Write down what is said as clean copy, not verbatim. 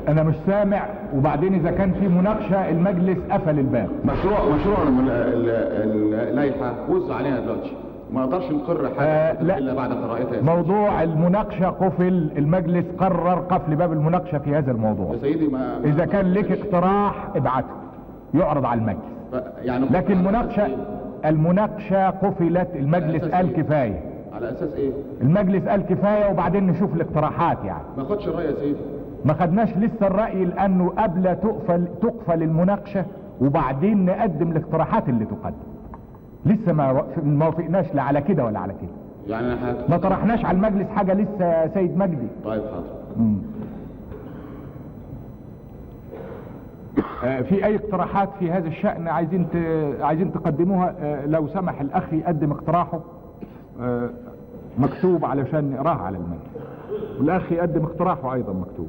انا مش سامع. وبعدين اذا كان في مناقشة المجلس قفل الباب. مشروع اللائحة وزع علينا دلوقتي، ما نقدرش نقر حاجة الا بعد قراءتها. موضوع المناقشة قفل، المجلس قرر قفل باب المناقشة في هذا الموضوع. يا سيدي اذا كان لك اقتراح ابعته يعرض على المجلس. يعني لكن المناقشة قفلت، المجلس قال كفاية. على اساس ايه؟ المجلس قال كفاية وبعدين نشوف الاقتراحات. يعني ما خدش الرأي يا سيدي. ما خدناش لسه الرأي، لانه قبل تقفل المناقشة وبعدين نقدم الاقتراحات اللي تقدم. لسه ما وافقناش لا على كده ولا على كده. يعني ما طرحناش على المجلس حاجة لسه يا سيد مجدي. طيب حاضر. في اي اقتراحات في هذا الشأن عايزين تقدموها؟ لو سمح الاخ يقدم اقتراحه مكتوب علشان نقراه على المجلس، والاخ يقدم اقتراحه ايضا مكتوب.